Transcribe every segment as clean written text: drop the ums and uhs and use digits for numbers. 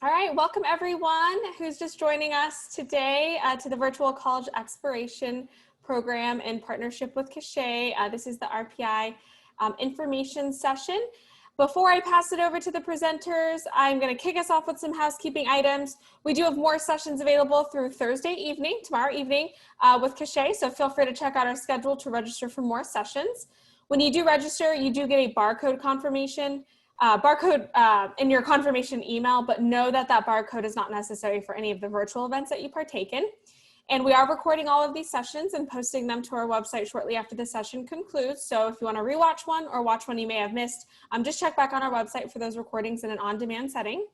All right, welcome everyone who's just joining us today to the Virtual College Exploration Program in partnership with Cachet. This is the RPI information session. Before I pass it over to the presenters, I'm going to kick us off with some housekeeping items. We do have more sessions available through Thursday evening, tomorrow evening, with Cachet, so feel free to check out our schedule to register for more sessions. When you do register, you do get a barcode confirmation. In your confirmation email, but know that that barcode is not necessary for any of the virtual events that you partake in. And we are recording all of these sessions and posting them to our website shortly after the session concludes. So if you want to rewatch one or watch one you may have missed, just check back on our website for those recordings in an on-demand setting.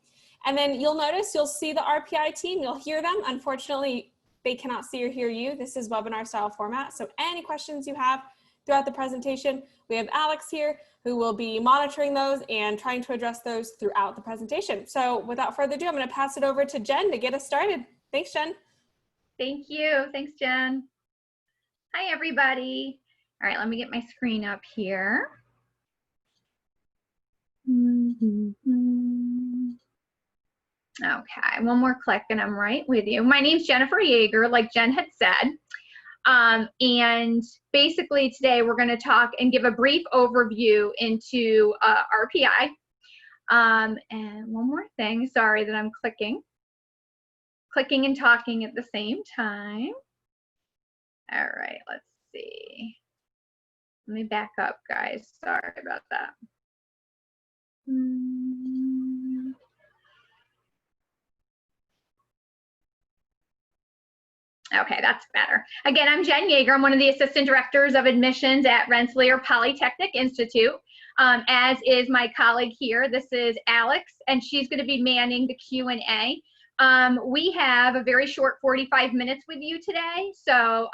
And then you'll see the RPI team, you'll hear them. Unfortunately, they cannot see or hear you. This is webinar style format. So any questions you have throughout the presentation, we have Alex here who will be monitoring those and trying to address those throughout the presentation. So without further ado, I'm going to pass it over to Jen to get us started. Thanks, Jen. Thank you. Thanks, Jen. Hi, everybody. All right, let me get my screen up here. Okay, one more click and I'm right with you. My name's Jennifer Yeager, like Jen had said. And basically today we're going to talk and give a brief overview into RPI. And one more thing, sorry that I'm clicking and talking at the same time. All right, let's see. Let me back up, guys. Sorry about that. Okay, that's better. Again, I'm Jen Yeager. I'm one of the assistant directors of admissions at Rensselaer Polytechnic Institute, as is my colleague here. This is Alex, and she's going to be manning the Q&A. We have a very short 45 minutes with you today, so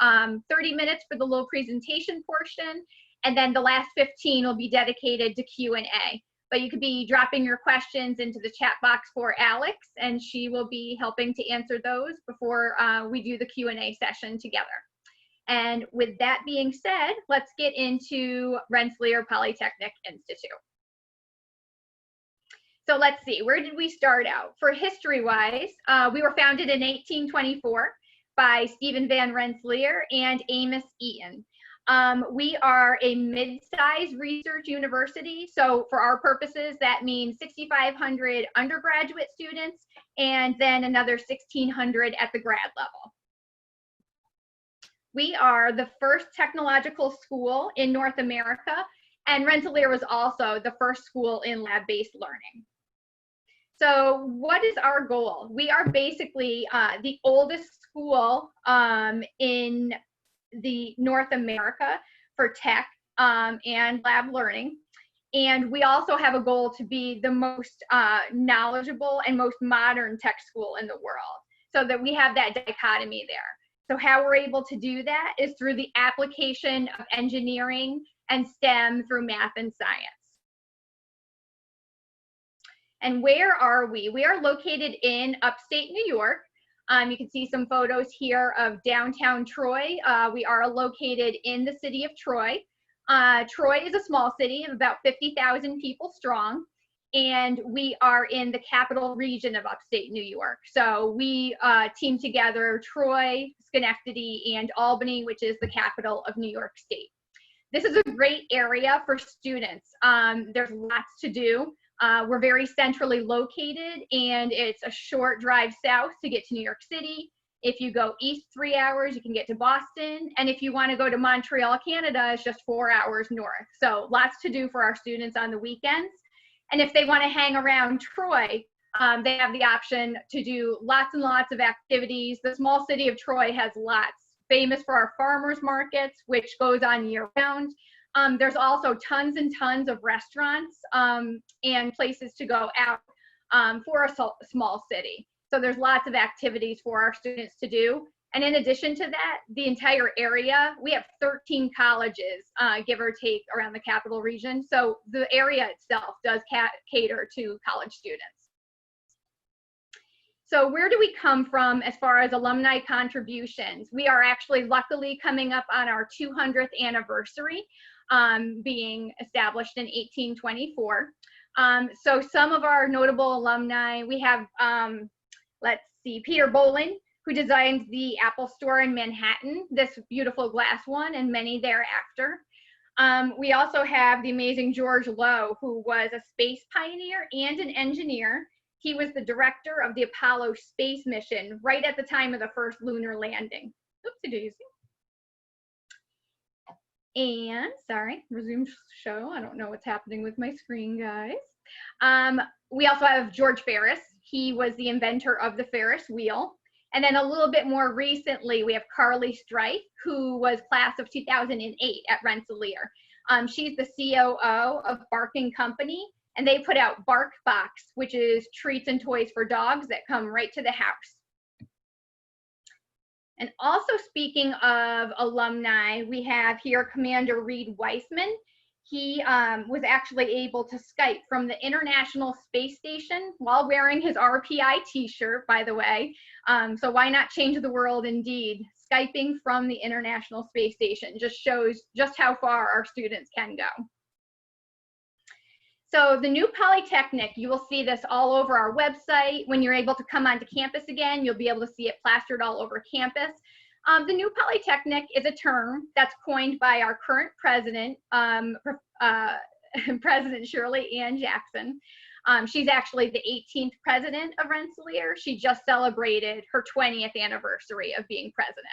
30 minutes for the little presentation portion, and then the last 15 will be dedicated to Q&A. But you could be dropping your questions into the chat box for Alex, and she will be helping to answer those before we do the Q&A session together. And with that being said, let's get into Rensselaer Polytechnic Institute. So let's see, where did we start out? For history-wise, we were founded in 1824 by Stephen Van Rensselaer and Amos Eaton. We are a mid-sized research university, so for our purposes, that means 6,500 undergraduate students and then another 1,600 at the grad level. We are the first technological school in North America, and Rensselaer was also the first school in lab-based learning. So what is our goal? We are basically the oldest school in the North America for tech and lab learning. And we also have a goal to be the most knowledgeable and most modern tech school in the world, so that we have that dichotomy there. So how we're able to do that is through the application of engineering and STEM through math and science. And where are we? We are located in upstate New York. You can see some photos here of downtown Troy. We are located in the city of Troy. Troy is a small city of about 50,000 people strong, and we are in the capital region of upstate New York. So we team together Troy, Schenectady, and Albany, which is the capital of New York State. This is a great area for students. There's lots to do. We're very centrally located, and it's a short drive south to get to New York City. If you go east 3 hours, you can get to Boston. And if you want to go to Montreal, Canada, it's just 4 hours north. So lots to do for our students on the weekends. And if they want to hang around Troy, they have the option to do lots and lots of activities. The small city of Troy has lots. Famous for our farmers markets, which goes on year round. There's also tons and tons of restaurants and places to go out for a small city. So there's lots of activities for our students to do. And in addition to that, the entire area, we have 13 colleges, give or take, around the capital region. So the area itself does cater to college students. So where do we come from as far as alumni contributions? We are actually luckily coming up on our 200th anniversary, being established in 1824. So some of our notable alumni, we have, let's see, Peter Bolin, who designed the Apple Store in Manhattan, this beautiful glass one, and many thereafter. We also have the amazing George Lowe, who was a space pioneer and an engineer. He was the director of the Apollo space mission right at the time of the first lunar landing. Oopsie daisy. And sorry, resume show. I don't know what's happening with my screen, guys. We also have George Ferris. He was the inventor of the Ferris wheel. And then a little bit more recently, we have Carly Strife, who was class of 2008 at Rensselaer. She's the COO of Barking Company, and they put out Bark Box, which is treats and toys for dogs that come right to the house. And also speaking of alumni, we have here Commander Reed Weissman. He was actually able to Skype from the International Space Station while wearing his RPI t-shirt, by the way. So why not change the world indeed? Skyping from the International Space Station just shows just how far our students can go. So the new Polytechnic, you will see this all over our website. When you're able to come onto campus again, you'll be able to see it plastered all over campus. The new Polytechnic is a term that's coined by our current president, President Shirley Ann Jackson. She's actually the 18th president of Rensselaer. She just celebrated her 20th anniversary of being president.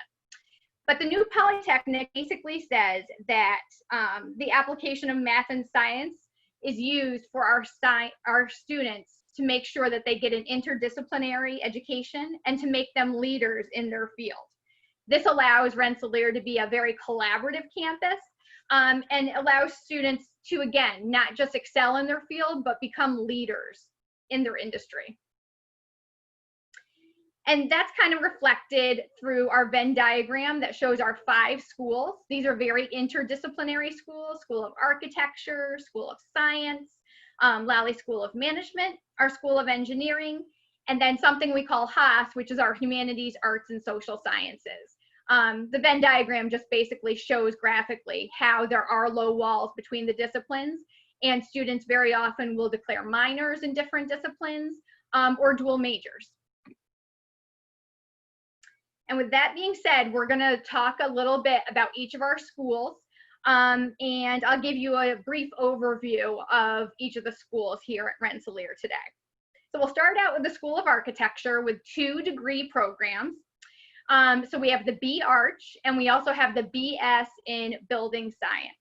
But the new Polytechnic basically says that the application of math and science is used for our students to make sure that they get an interdisciplinary education and to make them leaders in their field. This allows Rensselaer to be a very collaborative campus and allows students to, again, not just excel in their field, but become leaders in their industry. And that's kind of reflected through our Venn diagram that shows our 5 schools. These are very interdisciplinary schools: School of Architecture, School of Science, Lally School of Management, our School of Engineering, and then something we call HAAS, which is our Humanities, Arts, and Social Sciences. The Venn diagram just basically shows graphically how there are low walls between the disciplines, and students very often will declare minors in different disciplines or dual majors. And with that being said, we're going to talk a little bit about each of our schools, and I'll give you a brief overview of each of the schools here at Rensselaer today. So we'll start out with the School of Architecture with 2 degree programs. So we have the B-Arch, and we also have the BS in Building Science.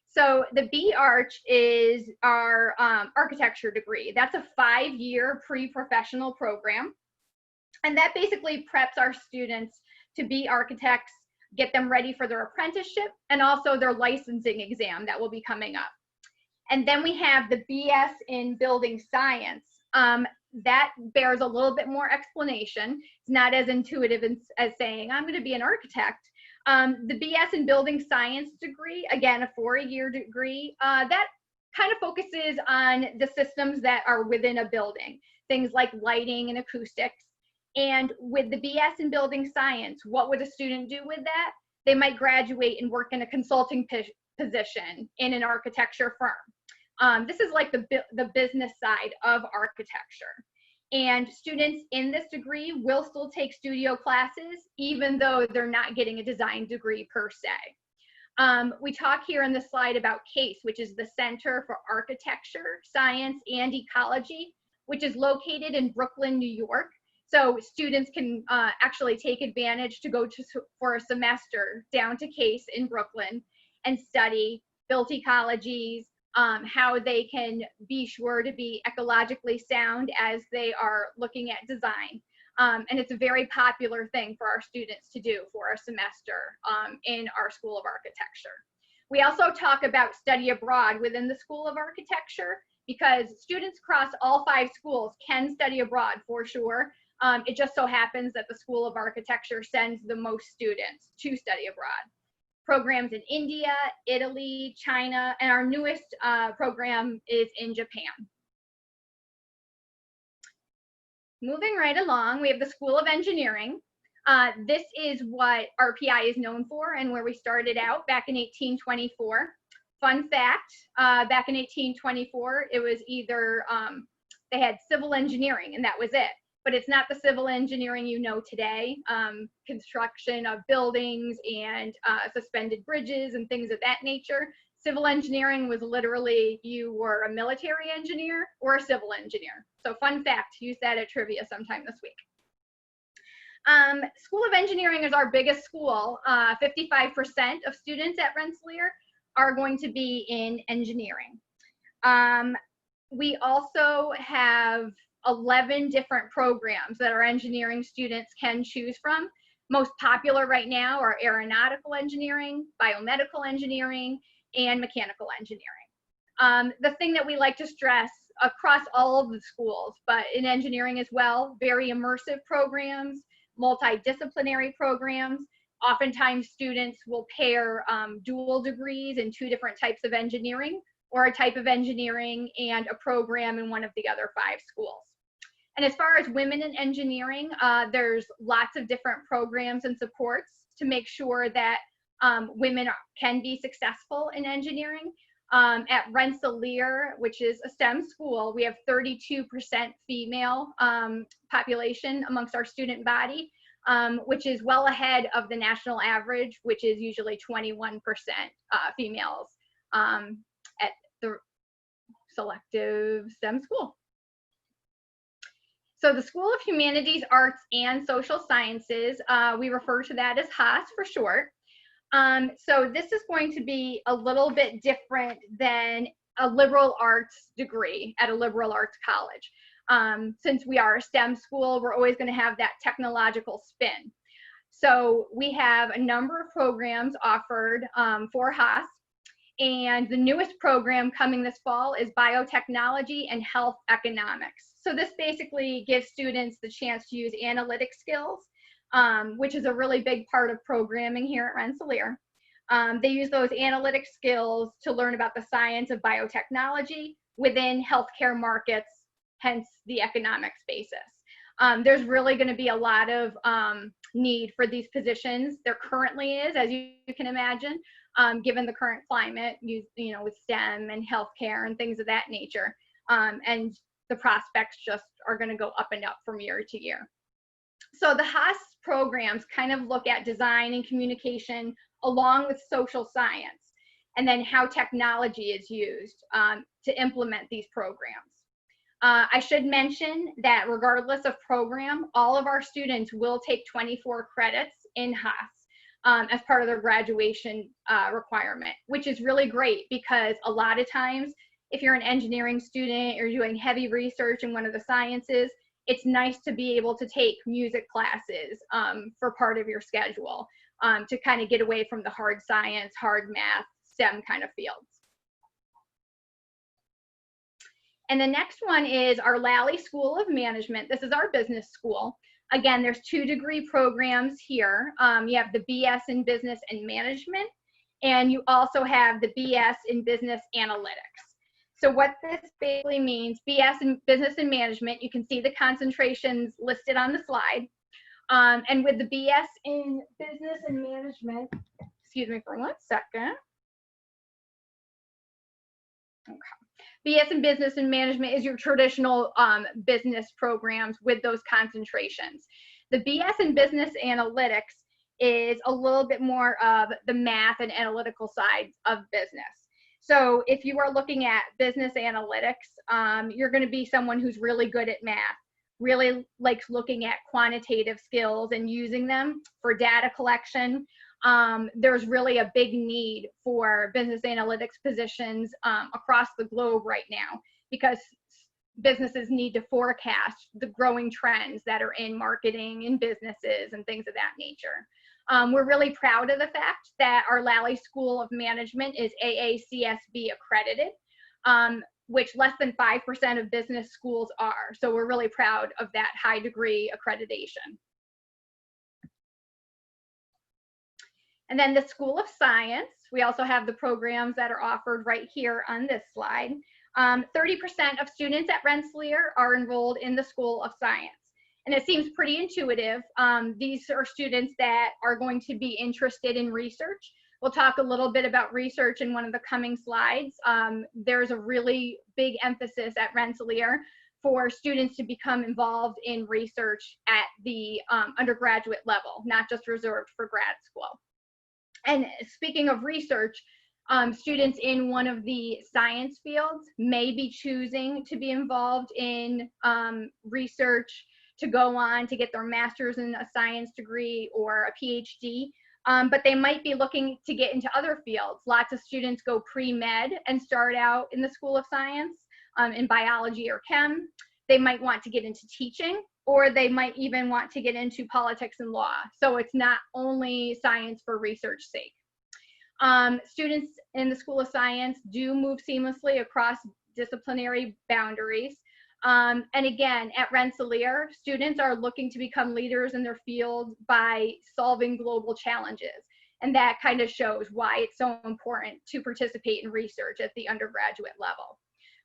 So the B-Arch is our architecture degree. That's a 5-year pre-professional program. And that basically preps our students to be architects, get them ready for their apprenticeship, and also their licensing exam that will be coming up. And then we have the BS in Building Science. That bears a little bit more explanation. It's not as intuitive as saying, I'm going to be an architect. The BS in Building Science degree, again, a 4-year degree, that kind of focuses on the systems that are within a building, things like lighting and acoustics. And with the BS in Building Science, what would a student do with that? They might graduate and work in a consulting position in an architecture firm. This is like the business side of architecture. And students in this degree will still take studio classes, even though they're not getting a design degree per se. We talk here in the slide about CASE, which is the Center for Architecture, Science, and Ecology, which is located in Brooklyn, New York. So students can actually take advantage to go for a semester down to CASE in Brooklyn and study built ecologies, how they can be sure to be ecologically sound as they are looking at design. And it's a very popular thing for our students to do for a semester in our School of Architecture. We also talk about study abroad within the School of Architecture, because students across all 5 schools can study abroad for sure. It just so happens that the School of Architecture sends the most students to study abroad. Programs in India, Italy, China, and our newest program is in Japan. Moving right along, we have the School of Engineering. This is what RPI is known for and where we started out back in 1824. fun fact, back in 1824, it was either, they had civil engineering and that was it. But it's not the civil engineering you know today, construction of buildings and suspended bridges and things of that nature. Civil engineering was literally you were a military engineer or a civil engineer. So fun fact, use that at trivia sometime this week. School of Engineering is our biggest school. 55% of students at Rensselaer are going to be in engineering. We also have 11 different programs that our engineering students can choose from. Most popular right now are aeronautical engineering, biomedical engineering, and mechanical engineering. The thing that we like to stress across all of the schools, but in engineering as well, very immersive programs, multidisciplinary programs. Oftentimes students will pair dual degrees in 2 different types of engineering, or a type of engineering and a program in one of the other 5 schools. And as far as women in engineering, there's lots of different programs and supports to make sure that women can be successful in engineering. At Rensselaer, which is a STEM school, we have 32% female population amongst our student body, which is well ahead of the national average, which is usually 21% females at the selective STEM school. So the School of Humanities, Arts, and Social Sciences, we refer to that as HAAS for short. So this is going to be a little bit different than a liberal arts degree at a liberal arts college. Since we are a STEM school, we're always going to have that technological spin. So we have a number of programs offered for HAAS, and the newest program coming this fall is Biotechnology and Health Economics. So this basically gives students the chance to use analytic skills, which is a really big part of programming here at Rensselaer. They use those analytic skills to learn about the science of biotechnology within healthcare markets, hence the economics basis. There's really going to be a lot of need for these positions. There currently is, as you can imagine, given the current climate, you know, with STEM and healthcare and things of that nature. And the prospects just are going to go up and up from year to year. So the HAAS programs kind of look at design and communication along with social science, and then how technology is used to implement these programs. I should mention that regardless of program, all of our students will take 24 credits in HAAS as part of their graduation requirement, which is really great because a lot of times if you're an engineering student or doing heavy research in one of the sciences, it's nice to be able to take music classes for part of your schedule to kind of get away from the hard science, hard math, STEM kind of fields. And the next one is our Lally School of Management. This is our business school. Again, there's 2 degree programs here. You have the BS in Business and Management, and you also have the BS in Business Analytics. So what this basically means, BS in Business and Management, you can see the concentrations listed on the slide. And with the BS in Business and Management, excuse me for 1 second. Okay. BS in Business and Management is your traditional business programs with those concentrations. The BS in Business Analytics is a little bit more of the math and analytical side of business. So if you are looking at business analytics, you're going to be someone who's really good at math, really likes looking at quantitative skills and using them for data collection. There's really a big need for business analytics positions across the globe right now because businesses need to forecast the growing trends that are in marketing and businesses and things of that nature. We're really proud of the fact that our Lally School of Management is AACSB accredited, which less than 5% of business schools are. So we're really proud of that high degree accreditation. And then the School of Science, we also have the programs that are offered right here on this slide. 30% of students at Rensselaer are enrolled in the School of Science. And it seems pretty intuitive. These are students that are going to be interested in research, We'll talk a little bit about research in one of the coming slides. There's a really big emphasis at Rensselaer for students to become involved in research at the undergraduate level, not just reserved for grad school. And speaking of research, students in one of the science fields may be choosing to be involved in research to go on to get their master's in a science degree or a PhD, but they might be looking to get into other fields. Lots of students go pre-med and start out in the School of Science in biology or chem. They might want to get into teaching, or they might even want to get into politics and law. So it's not only science for research sake. Students in the School of Science do move seamlessly across disciplinary boundaries. And again, at Rensselaer, students are looking to become leaders in their field by solving global challenges. And that kind of shows why it's so important to participate in research at the undergraduate level.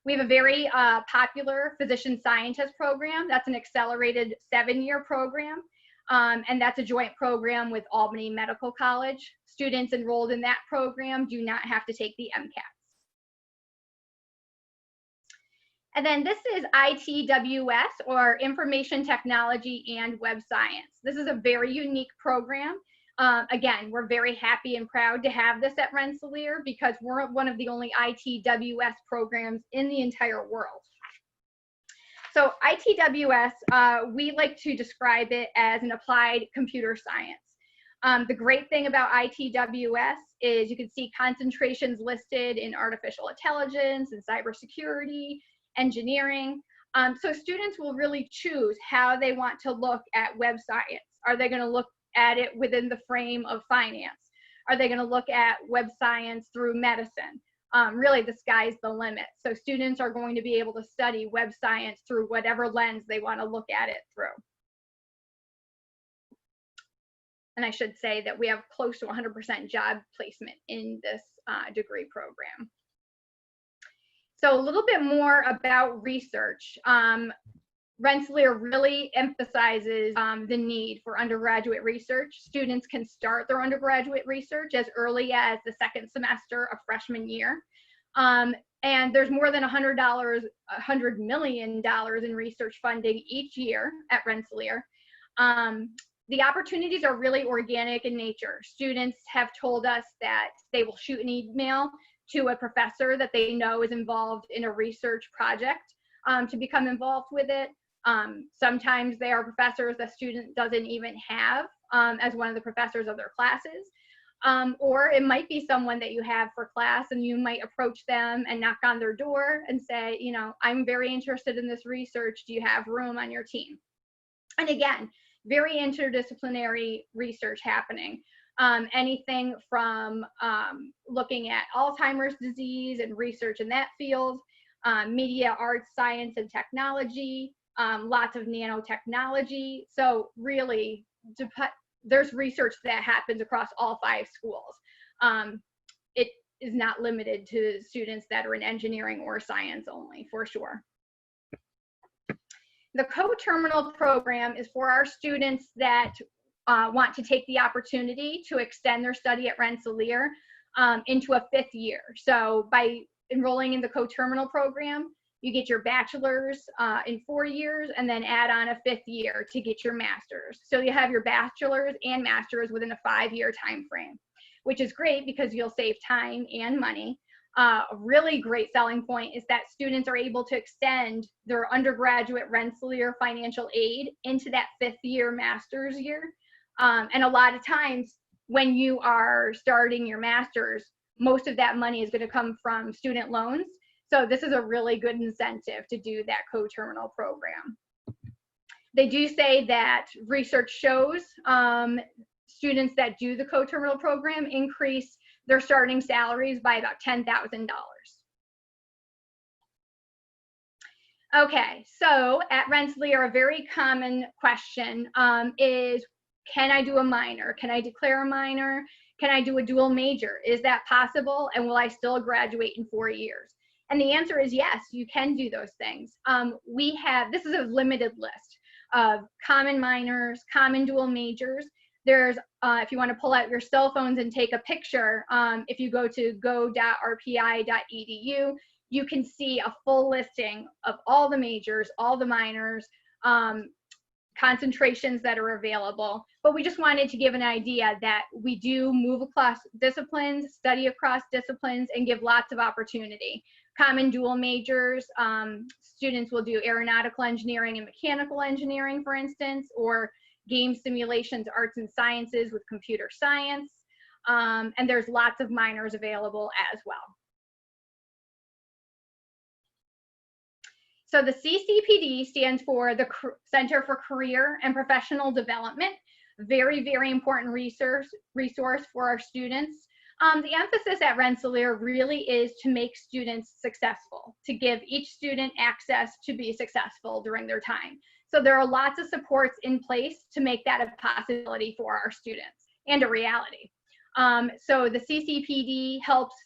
We have a very popular physician scientist program. That's an accelerated 7-year program. And that's a joint program with Albany Medical College. Students enrolled in that program do not have to take the MCATs. And then this is ITWS, or Information Technology and Web Science. This is a very unique program. Again, we're very happy and proud to have this at Rensselaer because we're one of the only ITWS programs in the entire world. So ITWS, we like to describe it as an applied computer science. The great thing about ITWS is you can see concentrations listed in artificial intelligence and cybersecurity, engineering. So students will really choose how they want to look at web science. Are they going to look at it within the frame of finance? Are they going to look at web science through medicine? Really, the sky's the limit. So students are going to be able to study web science through whatever lens they want to look at it through. And I should say that we have close to 100% job placement in this degree program. So a little bit more about research. Rensselaer really emphasizes the need for undergraduate research. Students can start their undergraduate research as early as the second semester of freshman year. And there's more than $100 million in research funding each year at Rensselaer. The opportunities are really organic in nature. Students have told us that they will shoot an email to a professor that they know is involved in a research project to become involved with it. Sometimes they are professors the student doesn't even have as one of the professors of their classes. Or it might be someone that you have for class and you might approach them and knock on their door and say, you know, I'm very interested in this research. Do you have room on your team? And again, very interdisciplinary research happening. Anything from looking at Alzheimer's disease and research in that field, media, arts, science, and technology, lots of nanotechnology. So really, there's research that happens across all 5 schools. It is not limited to students that are in engineering or science only, for sure. The Coterminal program is for our students that want to take the opportunity to extend their study at Rensselaer into a 5th year. So by enrolling in the Coterminal program, you get your bachelor's in 4 years and then add on a 5th year to get your master's. So you have your bachelor's and master's within a 5-year time frame, which is great because you'll save time and money. A really great selling point is that students are able to extend their undergraduate Rensselaer financial aid into that 5th year master's year. And a lot of times when you are starting your master's, most of that money is going to come from student loans. So this is a really good incentive to do that Coterminal program. They do say that research shows students that do the Coterminal program increase their starting salaries by about $10,000. Okay, so at Rensselaer, a very common question is, can I do a minor? Can I declare a minor? Can I do a dual major? Is that possible? And will I still graduate in 4 years? And the answer is yes, you can do those things. This is a limited list of common minors, common dual majors. There's, if you want to pull out your cell phones and take a picture, if you go to go.rpi.edu, you can see a full listing of all the majors, all the minors, concentrations that are available. But we just wanted to give an idea that we do move across disciplines, study across disciplines, and give lots of opportunity. Common dual majors, students will do aeronautical engineering and mechanical engineering, for instance, or game simulations, arts and sciences with computer science. And there's lots of minors available as well. So the CCPD stands for the Center for Career and Professional Development. Very, very important resource for our students. The emphasis at Rensselaer really is to make students successful, to give each student access to be successful during their time. So there are lots of supports in place to make that a possibility for our students and a reality. So the CCPD helps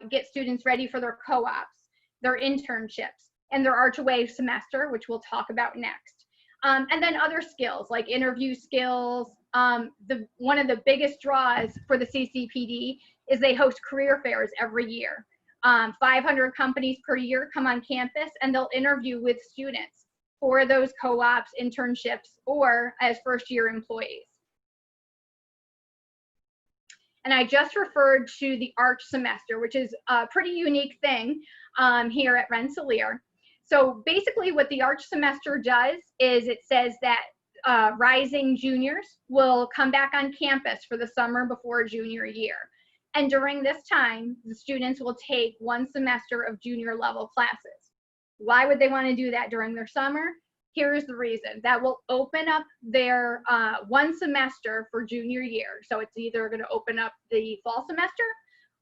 get students ready for their co-ops, their internships, and their Archway semester, which we'll talk about next. And then other skills like interview skills. One of the biggest draws for the CCPD is they host career fairs every year. 500 companies per year come on campus and they'll interview with students for those co-ops, internships, or as first-year employees. And I just referred to the Arch semester, which is a pretty unique thing here at Rensselaer. So basically what the Arch semester does is it says that rising juniors will come back on campus for the summer before junior year. And during this time, the students will take one semester of junior level classes. Why would they want to do that during their summer? Here's the reason. That will open up their one semester for junior year. So it's either going to open up the fall semester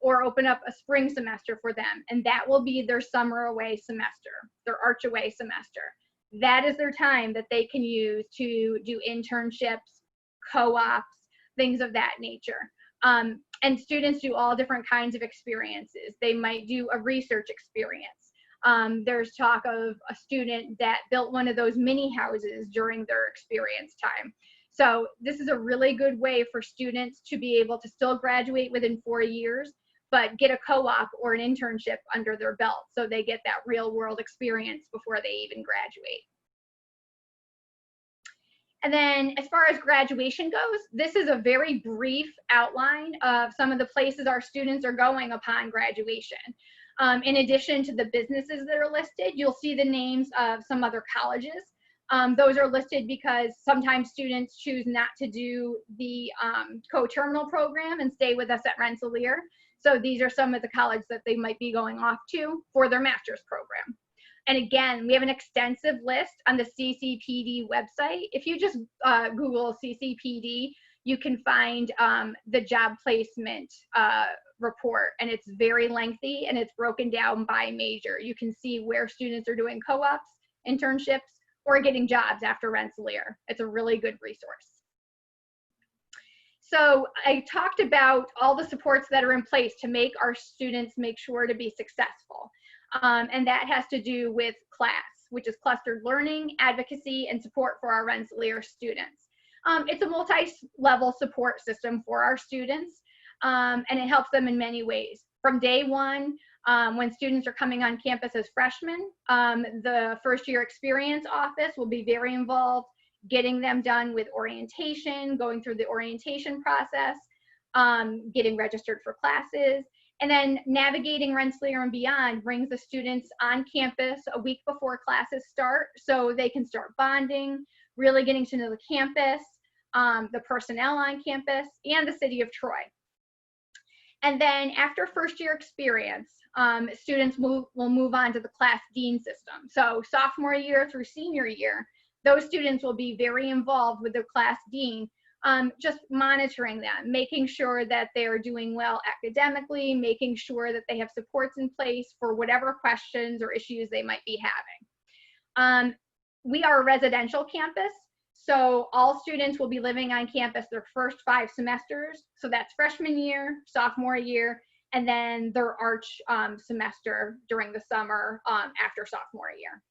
or open up a spring semester for them. And that will be their summer away semester, their Arch away semester. That is their time that they can use to do internships, co-ops, things of that nature. And students do all different kinds of experiences. They might do a research experience. There's talk of a student that built one of those mini houses during their experience time. So this is a really good way for students to be able to still graduate within 4 years, but get a co-op or an internship under their belt so they get that real world experience before they even graduate. And then as far as graduation goes, this is a very brief outline of some of the places our students are going upon graduation. In addition to the businesses that are listed, you'll see the names of some other colleges. Those are listed because sometimes students choose not to do the Coterminal Program and stay with us at Rensselaer. So these are some of the colleges that they might be going off to for their master's program. And again, we have an extensive list on the CCPD website. If you just Google CCPD, you can find the job placement report, and it's very lengthy and it's broken down by major. You can see where students are doing co-ops, internships, or getting jobs after Rensselaer. It's a really good resource. So I talked about all the supports that are in place to make our students make sure to be successful. And that has to do with CLASS, which is clustered learning, advocacy, and support for our Rensselaer students. It's a multi-level support system for our students, and it helps them in many ways. From day one, when students are coming on campus as freshmen, the first year experience office will be very involved, getting them done with orientation, going through the orientation process, getting registered for classes, and then navigating Rensselaer and beyond brings the students on campus a week before classes start so they can start bonding, really getting to know the campus, the personnel on campus, and the city of Troy. And then after first year experience, students will move on to the class dean system. So sophomore year through senior year, those students will be very involved with their class dean, just monitoring them, making sure that they're doing well academically, making sure that they have supports in place for whatever questions or issues they might be having. We are a residential campus, so all students will be living on campus their first 5 semesters. So that's freshman year, sophomore year, and then their Arch semester during the summer after sophomore year.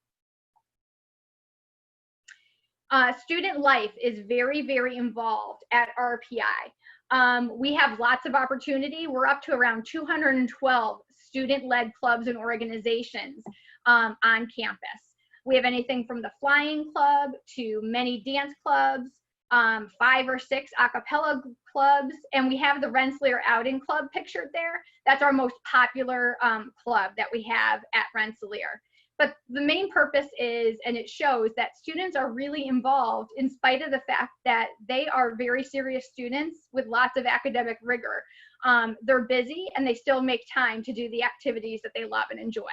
Student life is very, very involved at RPI. We have lots of opportunity. We're up to around 212 student-led clubs and organizations on campus. We have anything from the flying club to many dance clubs, 5 or 6 a cappella clubs, and we have the Rensselaer Outing Club pictured there. That's our most popular club that we have at Rensselaer. But the main purpose is, and it shows that students are really involved in spite of the fact that they are very serious students with lots of academic rigor. They're busy and they still make time to do the activities that they love and enjoy.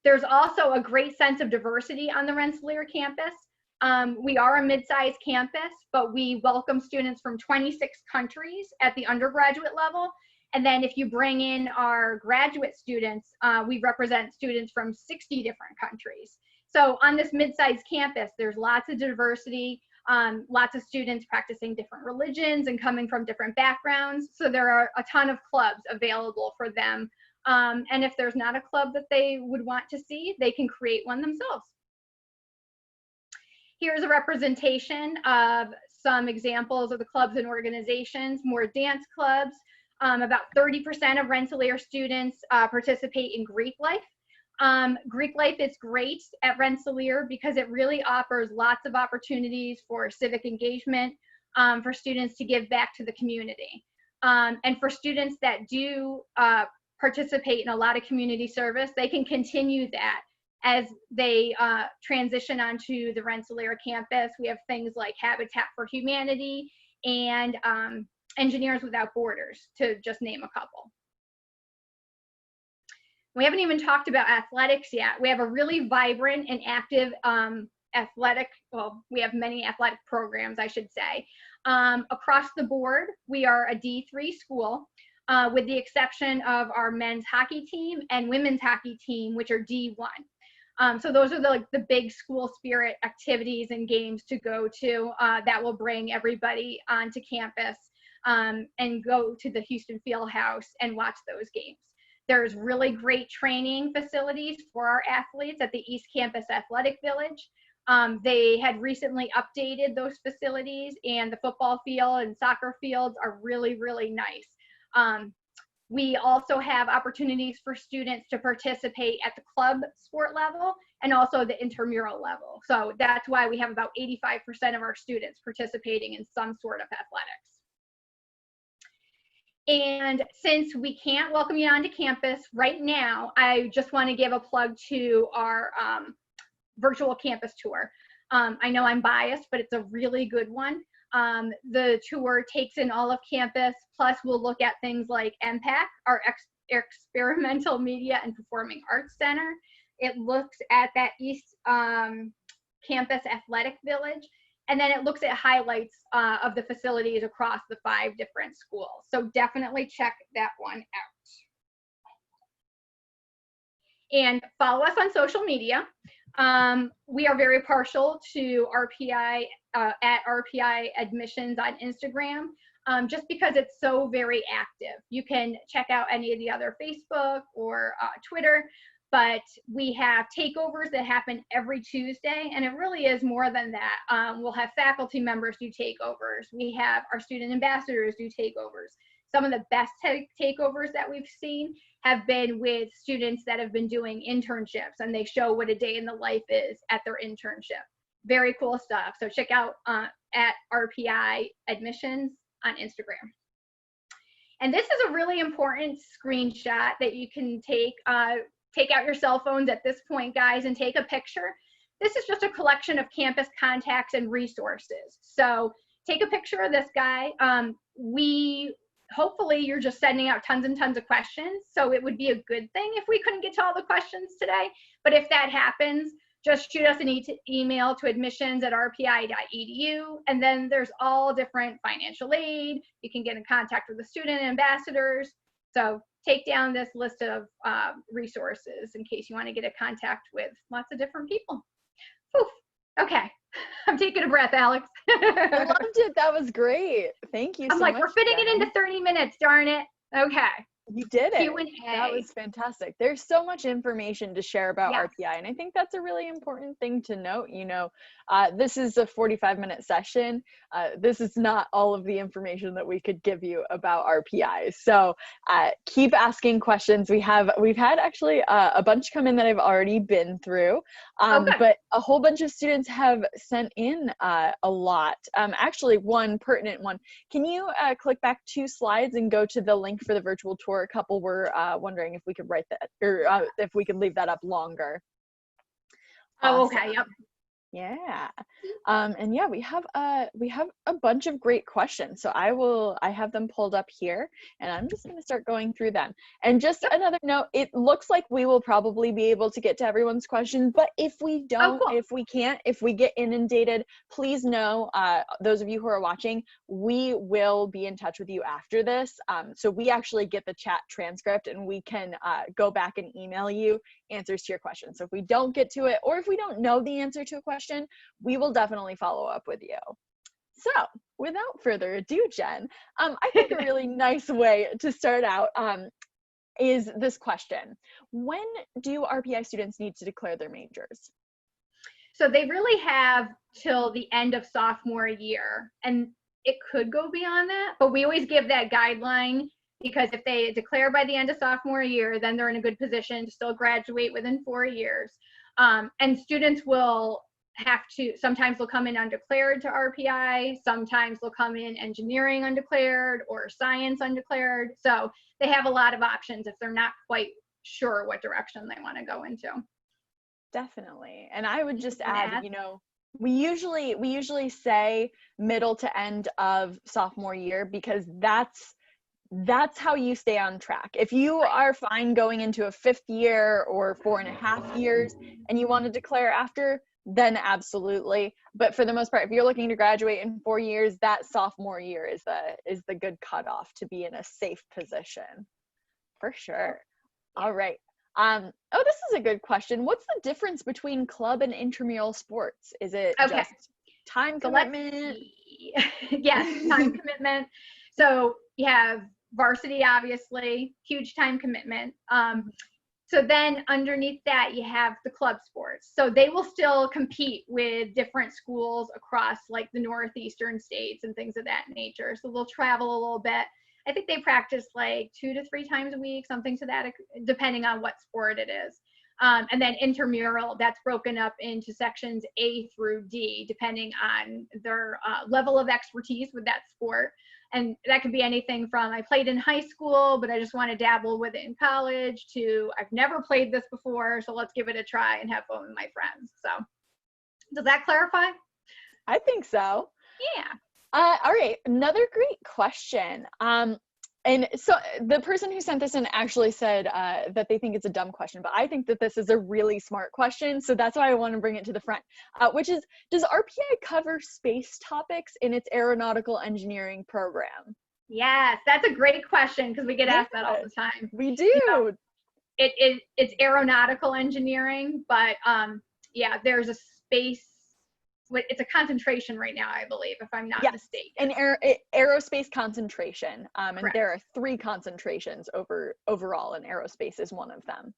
There's also a great sense of diversity on the Rensselaer campus. We are a mid-sized campus, but we welcome students from 26 countries at the undergraduate level. And then if you bring in our graduate students, we represent students from 60 different countries. So on this mid-sized campus, there's lots of diversity, lots of students practicing different religions and coming from different backgrounds. So there are a ton of clubs available for them. And if there's not a club that they would want to see, they can create one themselves. Here's a representation of some examples of the clubs and organizations, more dance clubs. About 30% of Rensselaer students participate in Greek life. Greek life is great at Rensselaer because it really offers lots of opportunities for civic engagement, for students to give back to the community. And for students that do participate in a lot of community service, they can continue that as they transition onto the Rensselaer campus. We have things like Habitat for Humanity and Engineers Without Borders, to just name a couple. We haven't even talked about athletics yet. We have a really vibrant and active we have many athletic programs, I should say. Across the board, we are a D3 school, with the exception of our men's hockey team and women's hockey team, which are D1. So those are the big school spirit activities and games to go to that will bring everybody onto campus and go to the Houston Fieldhouse and watch those games. There's really great training facilities for our athletes at the East Campus Athletic Village. They had recently updated those facilities, and the football field and soccer fields are really, really nice. We also have opportunities for students to participate at the club sport level and also the intramural level. So that's why we have about 85% of our students participating in some sort of athletics. And since we can't welcome you onto campus right now, I just want to give a plug to our virtual campus tour. I know I'm biased, but it's a really good one. The tour takes in all of campus, plus we'll look at things like MPAC, our Experimental Media and Performing Arts Center. It looks at that East Campus Athletic Village, and then it looks at highlights of the facilities across the 5 different schools. So definitely check that one out. And follow us on social media. We are very partial to RPI, at RPI Admissions on Instagram, just because it's so very active. You can check out any of the other Facebook or Twitter, but we have takeovers that happen every Tuesday, and it really is more than that. We'll have faculty members do takeovers. We have our student ambassadors do takeovers. Some of the best takeovers that we've seen have been with students that have been doing internships, and they show what a day in the life is at their internship. Very cool stuff. So check out at RPI Admissions on Instagram. And this is a really important screenshot that you can take. Take out your cell phones at this point, guys, and take a picture. This is just a collection of campus contacts and resources. So take a picture of this guy. Hopefully you're just sending out tons and tons of questions. So it would be a good thing if we couldn't get to all the questions today. But if that happens, just shoot us an email to admissions@rpi.edu. And then there's all different financial aid. You can get in contact with the student ambassadors. So take down this list of resources in case you want to get in contact with lots of different people. Whew. Okay, I'm taking a breath, Alex. I loved it. That was great. Thank you so much. I'm like, we're fitting it into 30 minutes, darn it. Okay. You did it. Q&A. That was fantastic. There's so much information to share about Yes. RPI, and I think that's a really important thing to note. You know, this is a 45-minute session. This is not all of the information that we could give you about RPI. So keep asking questions. We've had actually a bunch come in that I've already been through, but a whole bunch of students have sent in a lot. Actually, one pertinent one. Can you click back 2 slides and go to the link for the virtual tour? A couple were wondering if we could write that, or if we could leave that up longer. Oh, Awesome. okay. Yep. Yeah. And yeah, we have a bunch of great questions. So I have them pulled up here, and I'm just going to start going through them. And just another note, it looks like we will probably be able to get to everyone's questions, but if we don't, if we can't, if we get inundated, please know, those of you who are watching, we will be in touch with you after this. So we actually get the chat transcript, and we can go back and email you answers to your questions. So if we don't get to it, or if we don't know the answer to a question, we will definitely follow up with you. So without further ado, Jen, I think a really nice way to start out is this question. When do RPI students need to declare their majors? So they really have till the end of sophomore year, and it could go beyond that, but we always give that guideline, because if they declare by the end of sophomore year, then they're in a good position to still graduate within 4 years. And students will have to, sometimes they'll come in undeclared to RPI, sometimes they'll come in engineering undeclared or science undeclared. So they have a lot of options if they're not quite sure what direction they want to go into. Definitely. And I would just add, you know, we usually say middle to end of sophomore year, because that's how you stay on track. If you are fine going into a 5th year or 4.5 years and you want to declare after, then absolutely. But for the most part, if you're looking to graduate in 4 years, that sophomore year is the good cutoff to be in a safe position. For sure. All right. Oh, this is a good question. What's the difference between club and intramural sports? Is it just time commitment? Yes, time commitment. So you have varsity, obviously, huge time commitment. So then underneath that, you have the club sports. So they will still compete with different schools across like the northeastern states and things of that nature. So they'll travel a little bit. I think they practice like 2 to 3 times a week, something to that, depending on what sport it is. And then intramural, that's broken up into sections A through D, depending on their level of expertise with that sport. And that could be anything from I played in high school, but I just want to dabble with it in college, to I've never played this before, so let's give it a try and have fun with my friends. So does that clarify? I think so. Yeah. All right, another great question. And so the person who sent this in actually said that they think it's a dumb question, but I think that this is a really smart question. So that's why I want to bring it to the front, which is, does RPI cover space topics in its aeronautical engineering program? Yes, that's a great question, because we get asked that all the time. We do. You know, it's aeronautical engineering, but yeah, there's a space, it's a concentration right now, I believe, if I'm not mistaken. An aerospace concentration. And Correct. there are 3 concentrations overall, and aerospace is one of them.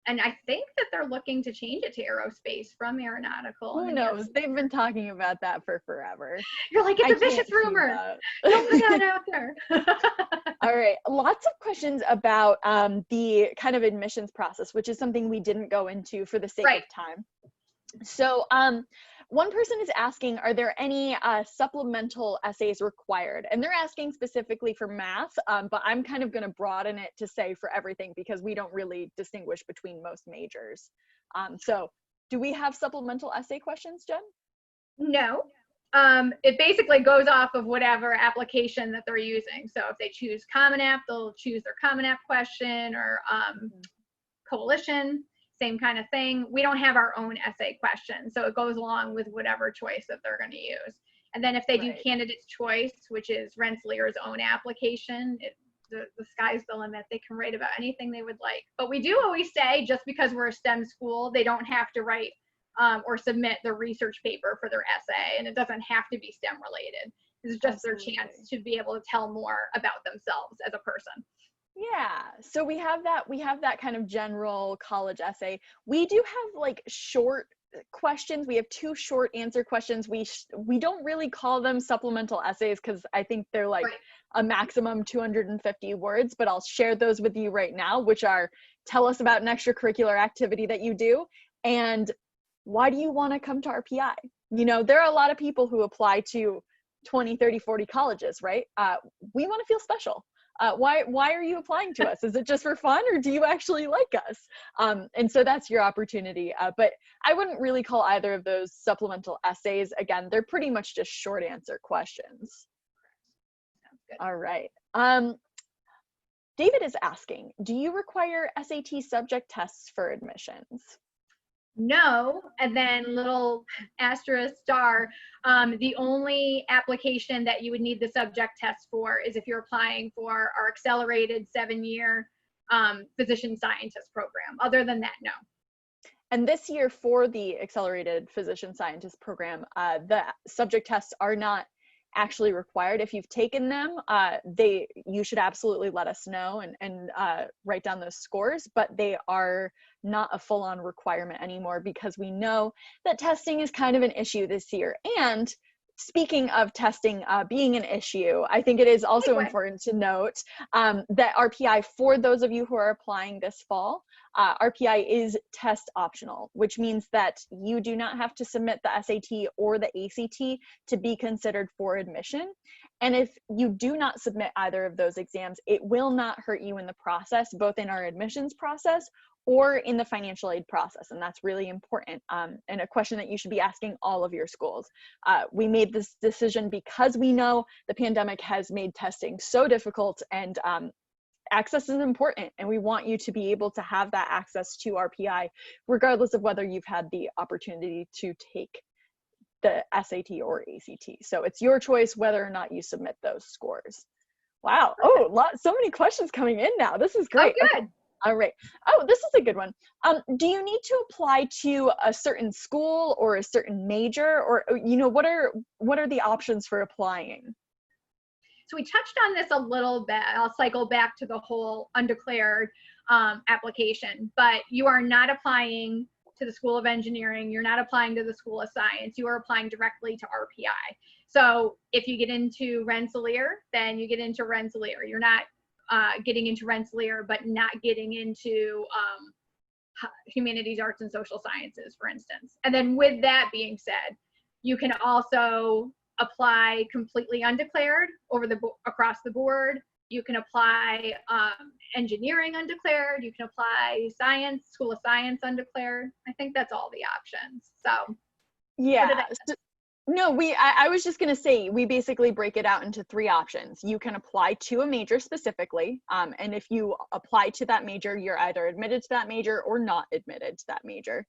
And I think that they're looking to change it to aerospace from aeronautical. Who knows? They've been talking about that for forever. You're like, it's a vicious rumor. Don't put that out there. All right. Lots of questions about the kind of admissions process, which is something we didn't go into for the sake of time. So one person is asking, are there any supplemental essays required? And they're asking specifically for math, but I'm kind of going to broaden it to say for everything, because we don't really distinguish between most majors. So do we have supplemental essay questions, Jen? No. It basically goes off of whatever application that they're using. So if they choose Common App, they'll choose their Common App question, or Coalition. Same kind of thing. We don't have our own essay question, so it goes along with whatever choice that they're going to use. And then if they do candidate's choice, which is Rensselaer's own application, the sky's the limit. They can write about anything they would like. But we do always say, just because we're a STEM school, they don't have to write or submit the research paper for their essay, and it doesn't have to be STEM related. This is just Absolutely. their chance to be able to tell more about themselves as a person. Yeah, so we have that kind of general college essay. We do have like short questions. We have 2 short answer questions. We don't really call them supplemental essays because I think they're like Right. a maximum 250 words, but I'll share those with you right now, which are: tell us about an extracurricular activity that you do, and why do you want to come to RPI? You know, there are a lot of people who apply to 20, 30, 40 colleges, right? We want to feel special. Why are you applying to us? Is it just for fun, or do you actually like us? And so that's your opportunity. But I wouldn't really call either of those supplemental essays. Again, they're pretty much just short answer questions. Sounds good. All right. David is asking, do you require SAT subject tests for admissions? No, and then little asterisk star, the only application that you would need the subject test for is if you're applying for our accelerated 7-year physician scientist program. Other than that, no. And this year for the accelerated physician scientist program, the subject tests are not actually required. If you've taken them, you should absolutely let us know and write down those scores, but they are not a full-on requirement anymore because we know that testing is kind of an issue this year. And speaking of testing being an issue, I think it is also important to note that RPI, for those of you who are applying this fall, RPI is test optional, which means that you do not have to submit the SAT or the ACT to be considered for admission. And if you do not submit either of those exams, it will not hurt you in the process, both in our admissions process or in the financial aid process. And that's really important, and a question that you should be asking all of your schools. We made this decision because we know the pandemic has made testing so difficult, and access is important, and we want you to be able to have that access to RPI regardless of whether you've had the opportunity to take the SAT or ACT. So it's your choice whether or not you submit those scores. Wow. Oh, so many questions coming in now. This is great. Oh, good. Okay. All right. Oh, this is a good one. Do you need to apply to a certain school or a certain major, or, you know, what are the options for applying? So we touched on this a little bit. I'll cycle back to the whole undeclared application, but you are not applying to the School of Engineering. You're not applying to the School of Science. You are applying directly to RPI. So if you get into Rensselaer, then you get into Rensselaer. You're not getting into Rensselaer, but not getting into humanities, arts, and social sciences, for instance. And then with that being said, you can also apply completely undeclared across the board. You can apply engineering undeclared. You can apply science, School of Science undeclared. I think that's all the options. So yeah. No, I was just going to say, we basically break it out into 3 options. You can apply to a major specifically, and if you apply to that major, you're either admitted to that major or not admitted to that major.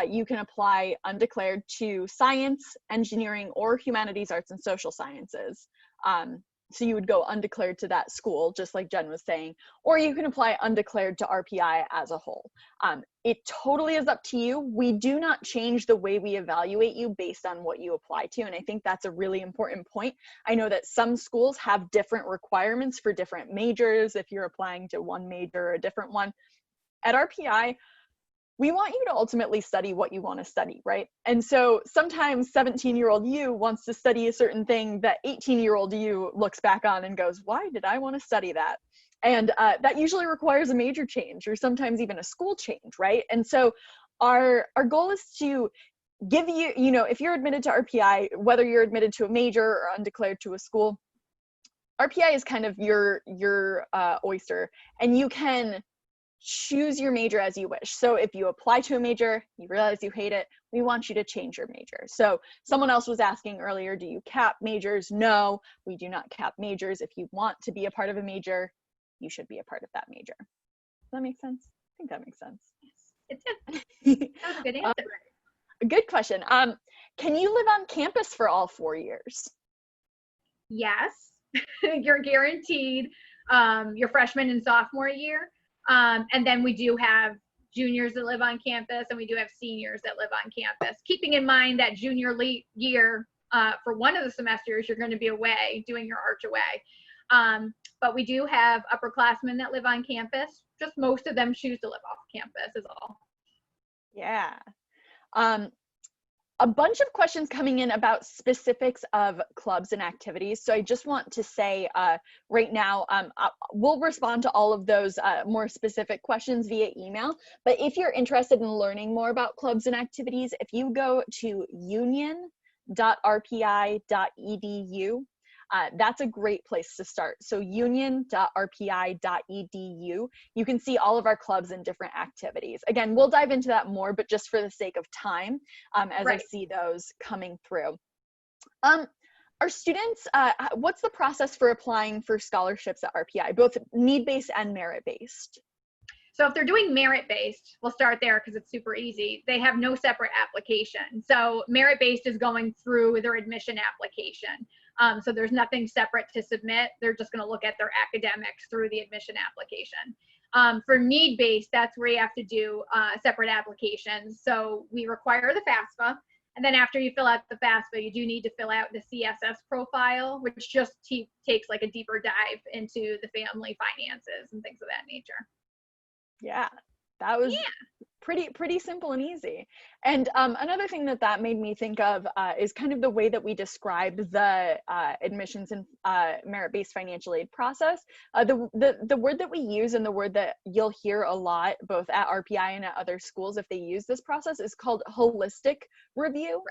You can apply undeclared to science, engineering, or humanities, arts, and social sciences. So you would go undeclared to that school, just like Jen was saying, or you can apply undeclared to RPI as a whole. It totally is up to you. We do not change the way we evaluate you based on what you apply to, and I think that's a really important point. I know that some schools have different requirements for different majors if you're applying to one major or a different one. At RPI, we want you to ultimately study what you want to study, right? And so sometimes 17-year-old you wants to study a certain thing that 18-year-old you looks back on and goes, why did I want to study that? And that usually requires a major change, or sometimes even a school change, right? And so our goal is to give you, you know, if you're admitted to RPI, whether you're admitted to a major or undeclared to a school, RPI is kind of your oyster, and you can choose your major as you wish. So if you apply to a major, you realize you hate it, we want you to change your major. So someone else was asking earlier, do you cap majors? No, we do not cap majors. If you want to be a part of a major, you should be a part of that major. Does that make sense? I think that makes sense. Yes, it did. That was a good answer. Good question. Can you live on campus for all 4 years? Yes, you're guaranteed your freshman and sophomore year. And then we do have juniors that live on campus, and we do have seniors that live on campus, keeping in mind that junior year for one of the semesters, you're going to be away doing your arch away. But we do have upperclassmen that live on campus. Just most of them choose to live off campus is all. Yeah. A bunch of questions coming in about specifics of clubs and activities. So I just want to say right now, we'll respond to all of those more specific questions via email. But if you're interested in learning more about clubs and activities, if you go to union.rpi.edu, that's a great place to start. So union.rpi.edu, you can see all of our clubs and different activities. Again, we'll dive into that more, but just for the sake of time, as I see those coming through. Our students, what's the process for applying for scholarships at RPI, both need-based and merit-based? So if they're doing merit-based, we'll start there because it's super easy. They have no separate application. So merit-based is going through their admission application. So there's nothing separate to submit. They're just going to look at their academics through the admission application. For need-based, that's where you have to do separate applications. So we require the FAFSA. And then after you fill out the FAFSA, you do need to fill out the CSS profile, which just takes like a deeper dive into the family finances and things of that nature. Yeah, that was pretty simple and easy. And another thing that made me think of is kind of the way that we describe the admissions and merit-based financial aid process. The word that we use and the word that you'll hear a lot, both at RPI and at other schools if they use this process, is called holistic review.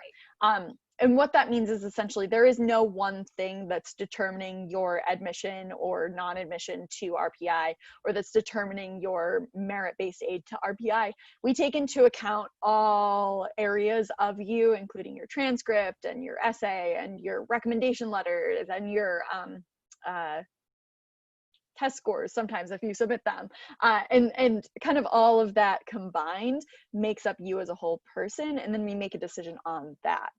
Right. And what that means is essentially there is no one thing that's determining your admission or non-admission to RPI, or that's determining your merit-based aid to RPI. We take into account all areas of you, including your transcript and your essay and your recommendation letters and your test scores sometimes if you submit them, and kind of all of that combined makes up you as a whole person, and then we make a decision on that.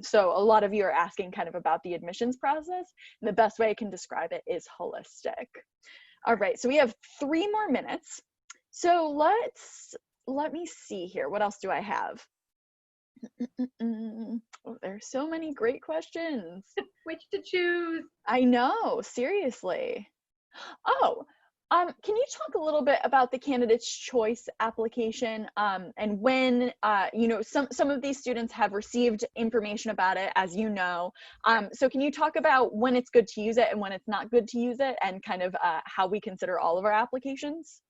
So a lot of you are asking kind of about the admissions process, and the best way I can describe it is holistic. All right, so we have 3 more minutes. So let me see here. What else do I have? Oh, there's so many great questions. Which to choose? I know, seriously. Oh, can you talk a little bit about the candidate's choice application, and when, you know, some of these students have received information about it, as you know. So can you talk about when it's good to use it and when it's not good to use it, and kind of how we consider all of our applications?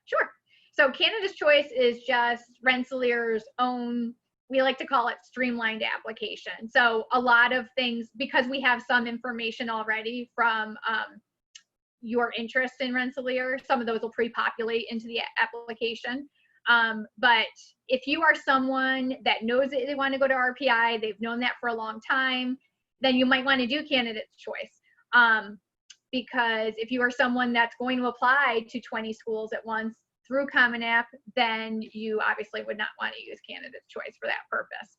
Sure. So candidate's choice is just Rensselaer's own, we like to call it streamlined application. So a lot of things, because we have some information already from your interest in Rensselaer, some of those will pre-populate into the application. But if you are someone that knows that they want to go to RPI, they've known that for a long time, then you might want to do candidate's choice. Because if you are someone that's going to apply to 20 schools at once through Common App, then you obviously would not want to use candidate's choice for that purpose.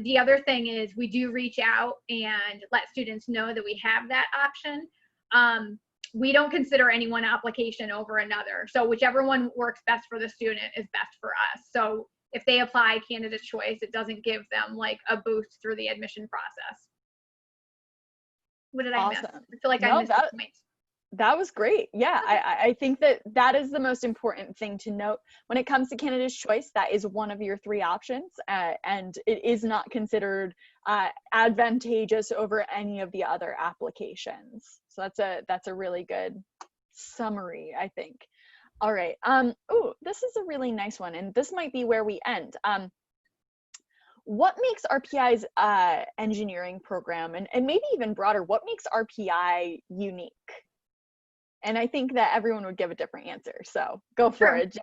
The other thing is we do reach out and let students know that we have that option. We don't consider any one application over another. So whichever one works best for the student is best for us. So if they apply candidate choice, it doesn't give them like a boost through the admission process. What did I miss? I feel like I missed a point. That was great. Yeah, I think that is the most important thing to note when it comes to candidate's choice. That is one of your 3 options, and it is not considered advantageous over any of the other applications. So that's a really good summary, I think. All right. Oh, this is a really nice one, and this might be where we end. What makes RPI's engineering program, and maybe even broader, what makes RPI unique? And I think that everyone would give a different answer. So go for it.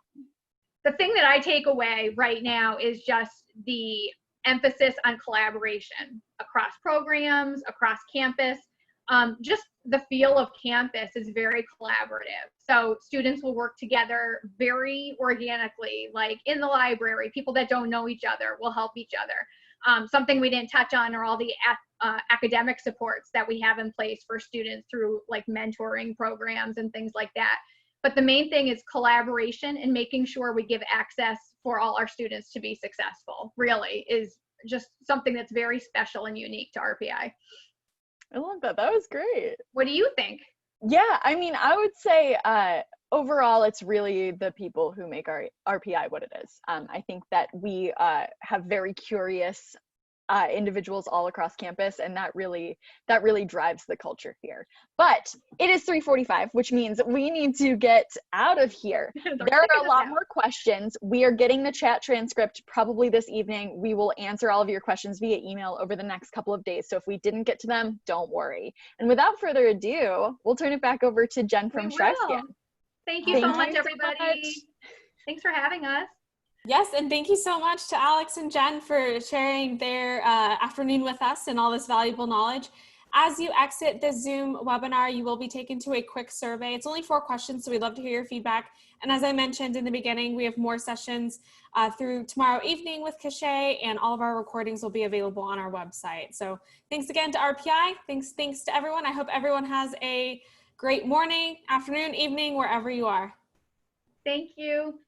The thing that I take away right now is just the emphasis on collaboration across programs, across campus. Just the feel of campus is very collaborative. So students will work together very organically, like in the library. People that don't know each other will help each other. Something we didn't touch on are all the academic supports that we have in place for students through like mentoring programs and things like that. But the main thing is collaboration and making sure we give access for all our students to be successful, really is just something that's very special and unique to RPI. I love that. That was great. What do you think? Yeah, I mean, I would say overall, it's really the people who make our RPI what it is. I think that we have very curious individuals all across campus, and that really drives the culture here. But it is 3:45, which means we need to get out of here. There are a lot more questions. We are getting the chat transcript probably this evening. We will answer all of your questions via email over the next couple of days. So if we didn't get to them, don't worry. And without further ado, we'll turn it back over to Jen from Straussian. Thank you so much, everybody. Thanks for having us. Yes, and thank you so much to Alex and Jen for sharing their afternoon with us and all this valuable knowledge. As you exit the Zoom webinar, you will be taken to a quick survey. It's only 4 questions, so we'd love to hear your feedback. And as I mentioned in the beginning, we have more sessions through tomorrow evening with Cachet, and all of our recordings will be available on our website. So thanks again to RPI. Thanks to everyone. I hope everyone has a great morning, afternoon, evening, wherever you are. Thank you.